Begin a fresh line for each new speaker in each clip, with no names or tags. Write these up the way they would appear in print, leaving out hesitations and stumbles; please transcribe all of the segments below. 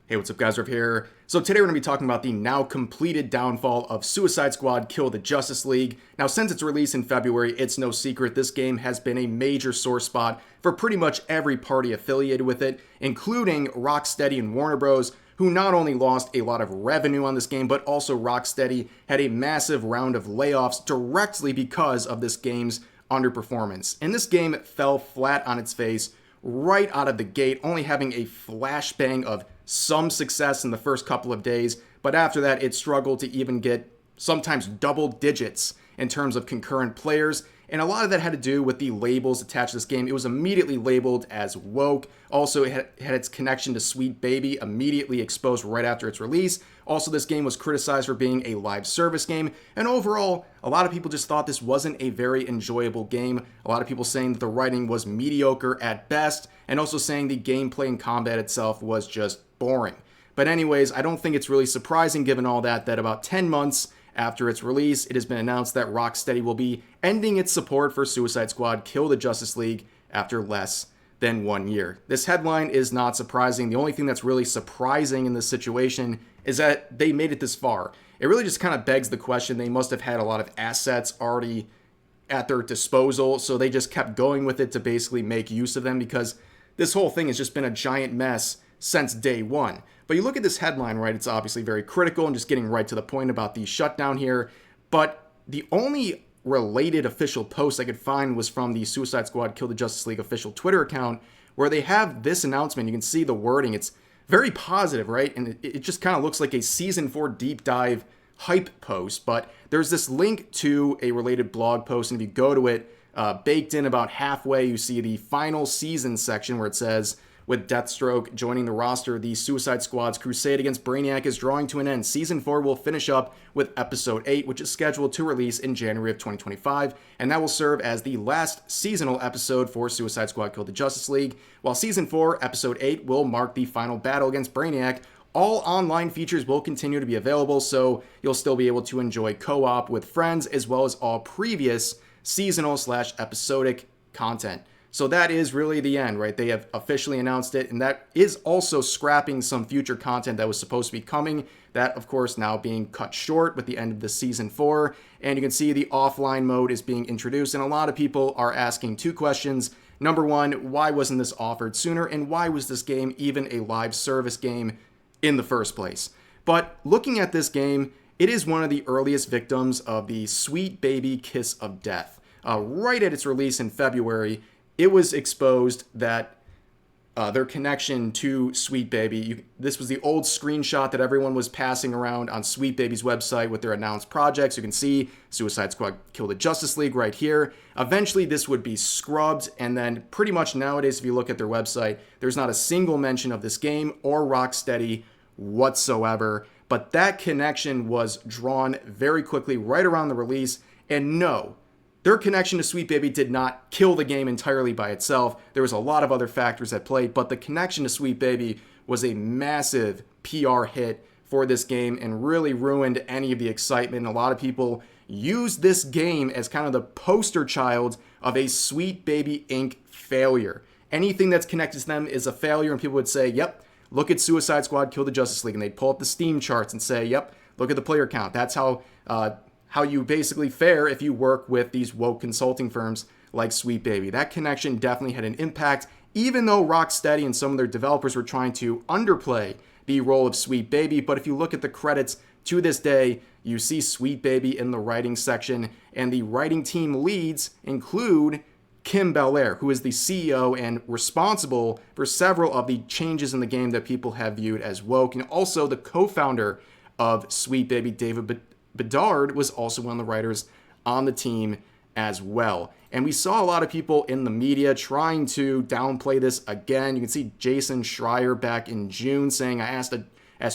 Hey, what's up guys, Riv here. So today we're going to be talking about the now completed downfall of Suicide Squad Kill the Justice League. Now since its release in February, it's no secret this game has been a major sore spot for pretty much every party affiliated with it, including Rocksteady and Warner Bros., who not only lost a lot of revenue on this game, but also Rocksteady had a massive round of layoffs directly because of this game's underperformance. And this game fell flat on its face right out of the gate, only having a flashbang of some success in the first couple of days, but after that it struggled to even get sometimes double digits in terms of concurrent players, and a lot of that had to do with the labels attached to this game. It was immediately labeled as woke. Also, it had its connection to Sweet Baby immediately exposed right after its release. Also, this game was criticized for being a live service game, and overall, a lot of people just thought this wasn't a very enjoyable game. A lot of people saying that the writing was mediocre at best, and also saying the gameplay and combat itself was just boring. But anyways, I don't think it's really surprising given all that about 10 months after its release, it has been announced that Rocksteady will be ending its support for Suicide Squad Kill the Justice League after less than 1 year. This headline is not surprising. The only thing that's really surprising in this situation is that they made it this far. It really just kind of begs the question. They must have had a lot of assets already at their disposal, so they just kept going with it to basically make use of them, because this whole thing has just been a giant mess since day one. But you look at this headline, right? It's obviously very critical and just getting right to the point about the shutdown here. But the only related official post I could find was from the Suicide Squad Kill the Justice League official Twitter account, where they have this announcement. You can see the wording. It's very positive, right? And it just kind of looks like a Season 4 deep dive hype post. But there's this link to a related blog post, and if you go to it, baked in about halfway, you see the final season section where it says, with Deathstroke joining the roster, the Suicide Squad's crusade against Brainiac is drawing to an end. Season 4 will finish up with Episode 8, which is scheduled to release in January of 2025, and that will serve as the last seasonal episode for Suicide Squad Kill the Justice League, while Season 4, Episode 8 will mark the final battle against Brainiac. All online features will continue to be available, so you'll still be able to enjoy co-op with friends, as well as all previous seasonal/episodic content. So that is really the end, right? They have officially announced it, and that is also scrapping some future content that was supposed to be coming. That, of course, now being cut short with the end of the Season 4. And you can see the offline mode is being introduced, and a lot of people are asking two questions. Number one, why wasn't this offered sooner? And why was this game even a live service game in the first place? But looking at this game, it is one of the earliest victims of the Sweet Baby kiss of death. Right at its release in February, it was exposed that their connection to Sweet Baby, this was the old screenshot that everyone was passing around on Sweet Baby's website with their announced projects. You can see Suicide Squad Kill the Justice League right here. Eventually this would be scrubbed, and then pretty much nowadays, if you look at their website, there's not a single mention of this game or Rocksteady whatsoever. But that connection was drawn very quickly right around the release, and no, their connection to Sweet Baby did not kill the game entirely by itself. There was a lot of other factors at play, but the connection to Sweet Baby was a massive PR hit for this game and really ruined any of the excitement. A lot of people used this game as kind of the poster child of a Sweet Baby Inc. failure. Anything that's connected to them is a failure, and people would say, yep, look at Suicide Squad Kill the Justice League, and they'd pull up the Steam charts and say, yep, look at the player count. That's how you basically fare if you work with these woke consulting firms like Sweet Baby. That connection definitely had an impact, even though Rocksteady and some of their developers were trying to underplay the role of Sweet Baby. But if you look at the credits to this day, you see Sweet Baby in the writing section, and the writing team leads include Kim Belair, who is the CEO and responsible for several of the changes in the game that people have viewed as woke, and also the co-founder of Sweet Baby, David Bedard, was also one of the writers on the team as well. And we saw a lot of people in the media trying to downplay this again. You can see Jason Schreier back in June saying, I asked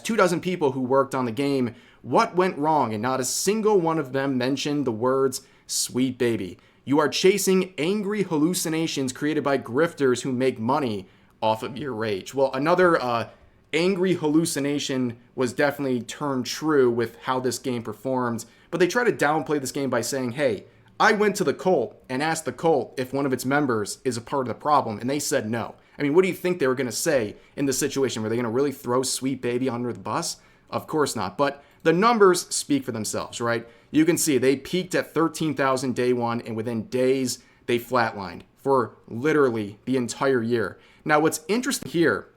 24 people who worked on the game what went wrong, and not a single one of them mentioned the words Sweet Baby. You are chasing angry hallucinations created by grifters who make money off of your rage. Well, another angry hallucination was definitely turned true with how this game performed, but they try to downplay this game by saying, hey, I went to the cult and asked the cult if one of its members is a part of the problem, and they said no. I mean, what do you think they were going to say in this situation? Were they going to really throw Sweet Baby under the bus? Of course not. But the numbers speak for themselves, right? You can see they peaked at 13,000 day one, and within days, they flatlined for literally the entire year. Now, what's interesting here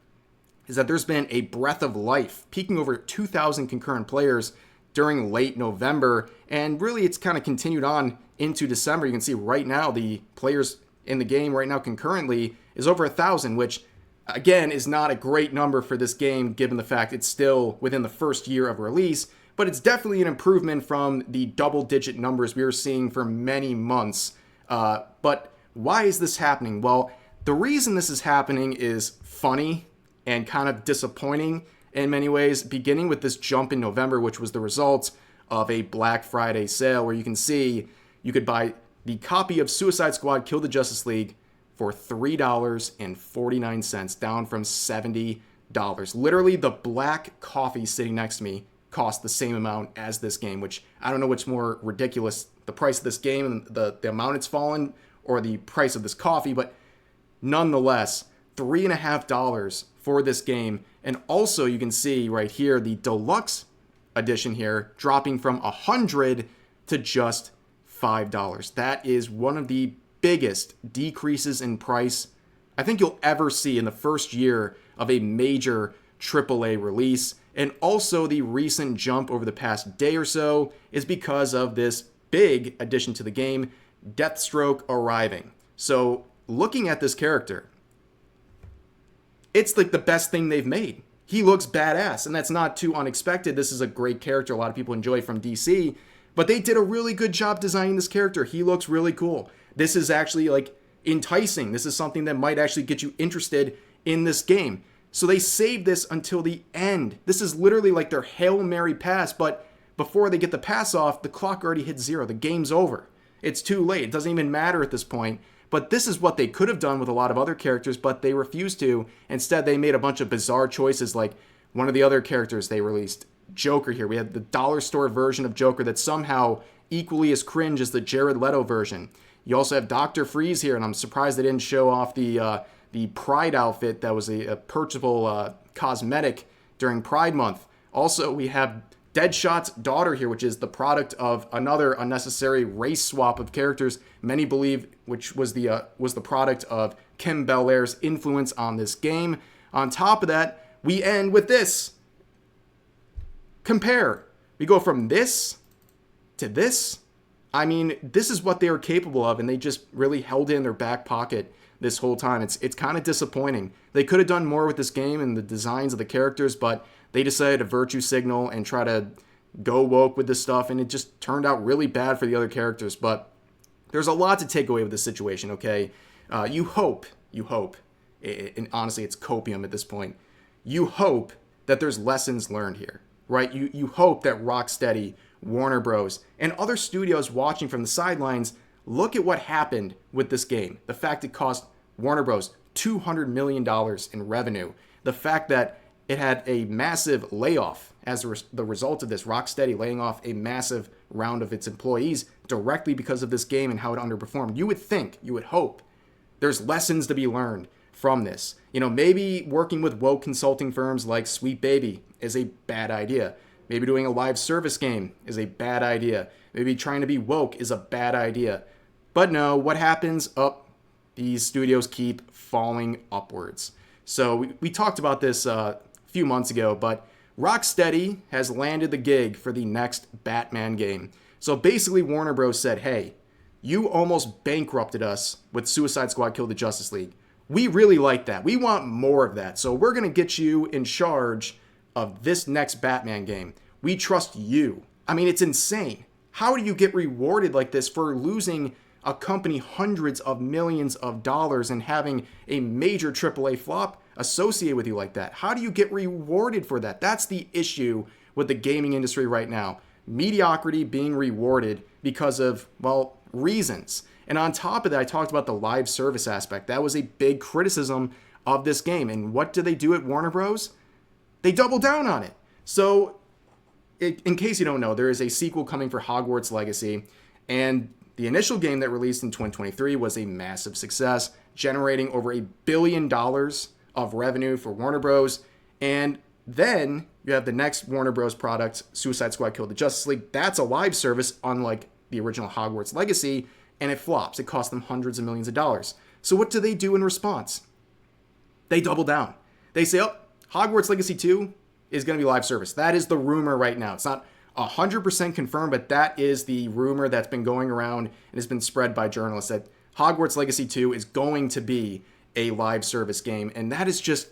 is that there's been a breath of life, peaking over 2,000 concurrent players during late November, and really it's kind of continued on into December. You can see right now the players in the game right now concurrently is over 1,000, which again is not a great number for this game given the fact it's still within the first year of release, but it's definitely an improvement from the double-digit numbers we were seeing for many months. But why is this happening? Well, the reason this is happening is funny and kind of disappointing in many ways, beginning with this jump in November, which was the result of a Black Friday sale where you can see you could buy the copy of Suicide Squad Kill the Justice League for $3.49, down from $70. Literally, the black coffee sitting next to me cost the same amount as this game, which I don't know what's more ridiculous, the price of this game and the amount it's fallen, or the price of this coffee, but nonetheless, $3.50 for this game. And also you can see right here the deluxe edition here dropping from $100 to just $5. That is one of the biggest decreases in price I think you'll ever see in the first year of a major AAA release. And also the recent jump over the past day or so is because of this big addition to the game, Deathstroke arriving. So looking at this character, it's like the best thing they've made. He looks badass, and that's not too unexpected. This is a great character a lot of people enjoy from DC, but they did a really good job designing this character. He looks really cool. This is actually like enticing. This is something that might actually get you interested in this game. So they saved this until the end. This is literally like their Hail Mary pass, but before they get the pass off, the clock already hit zero. The game's over. It's too late. It doesn't even matter at this point. But this is what they could have done with a lot of other characters, but they refused to. Instead, they made a bunch of bizarre choices, like one of the other characters they released, Joker here. We had the dollar store version of Joker that's somehow equally as cringe as the Jared Leto version. You also have Dr. Freeze here, and I'm surprised they didn't show off the Pride outfit that was a purchasable cosmetic during Pride Month. Also, we have Deadshot's daughter here, which is the product of another unnecessary race swap of characters. Many believe which was the product of Kim Bel-Air's influence on this game. On top of that, we end with this. Compare. We go from this to this. I mean, this is what they were capable of, and they just really held it in their back pocket this whole time. It's kind of disappointing. They could have done more with this game and the designs of the characters, but they decided to virtue signal and try to go woke with this stuff, and it just turned out really bad for the other characters. But there's a lot to take away with this situation, okay? You hope, and honestly, it's copium at this point. You hope that there's lessons learned here, right? You hope that Rocksteady, Warner Bros., and other studios watching from the sidelines look at what happened with this game. The fact it cost Warner Bros. $200 million in revenue. The fact that it had a massive layoff as the result of this, Rocksteady laying off a massive round of its employees directly because of this game and how it underperformed. You would hope there's lessons to be learned from this. You know, maybe working with woke consulting firms like Sweet Baby is a bad idea. Maybe doing a live service game is a bad idea. Maybe trying to be woke is a bad idea. But no, what happens? These studios keep falling upwards. So we talked about this few months ago, but Rocksteady has landed the gig for the next Batman game. So basically Warner Bros. Said, hey, you almost bankrupted us with Suicide Squad Kill the Justice League. We really like that. We want more of that. So we're going to get you in charge of this next Batman game. We trust you. I mean, it's insane. How do you get rewarded like this for losing a company hundreds of millions of dollars and having a major AAA flop associated with you like that? How do you get rewarded for that? That's the issue with the gaming industry right now. Mediocrity being rewarded because of, well, reasons. And on top of that, I talked about the live service aspect. That was a big criticism of this game. And what do they do at Warner Bros.? They double down on it. So, in case you don't know, there is a sequel coming for Hogwarts Legacy. And the initial game that released in 2023 was a massive success. generating over $1 billion of revenue for Warner Bros. And then you have the next Warner Bros. Product, Suicide Squad Kill the Justice League. That's a live service, unlike the original Hogwarts Legacy, and it flops. It costs them hundreds of millions of dollars. So what do they do in response? They double down. They say, oh, Hogwarts Legacy 2 is going to be live service. That is the rumor right now. It's not 100% confirmed, but that is the rumor that's been going around and has been spread by journalists, that Hogwarts Legacy 2 is going to be a live service game. And that is just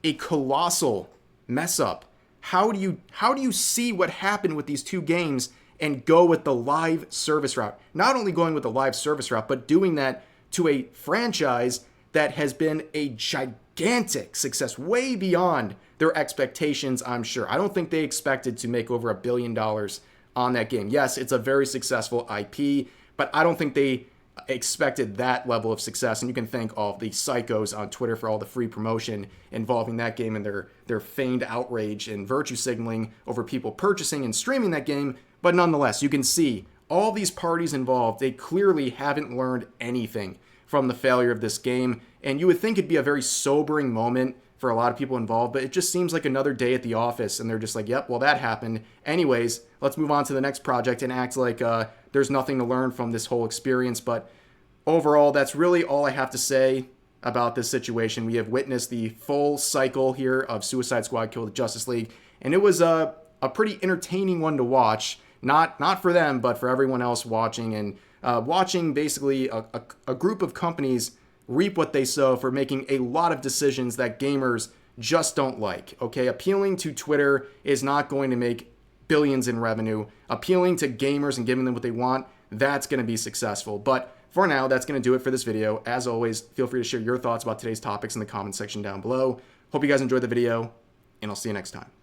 a colossal mess up. How do you see what happened with these two games and go with the live service route? Not only going with the live service route, but doing that to a franchise that has been a gigantic success, way beyond their expectations, I'm sure. I don't think they expected to make over $1 billion on that game. Yes, it's a very successful IP, but I don't think they expected that level of success. And you can thank all the psychos on Twitter for all the free promotion involving that game and their feigned outrage and virtue signaling over people purchasing and streaming that game. But nonetheless, you can see all these parties involved, they clearly haven't learned anything from the failure of this game. And you would think it'd be a very sobering moment for a lot of people involved, but it just seems like another day at the office, and they're just like, yep, well, that happened. Anyways, let's move on to the next project and act like there's nothing to learn from this whole experience. But overall, that's really all I have to say about this situation. We have witnessed the full cycle here of Suicide Squad Kill the Justice League, and it was a pretty entertaining one to watch. Not for them, but for everyone else watching, and watching basically a group of companies reap what they sow for making a lot of decisions that gamers just don't like. Okay, appealing to Twitter is not going to make billions in revenue. Appealing to gamers and giving them what they want, that's going to be successful. But for now, that's going to do it for this video. As always, feel free to share your thoughts about today's topics in the comment section down below. Hope you guys enjoyed the video, and I'll see you next time.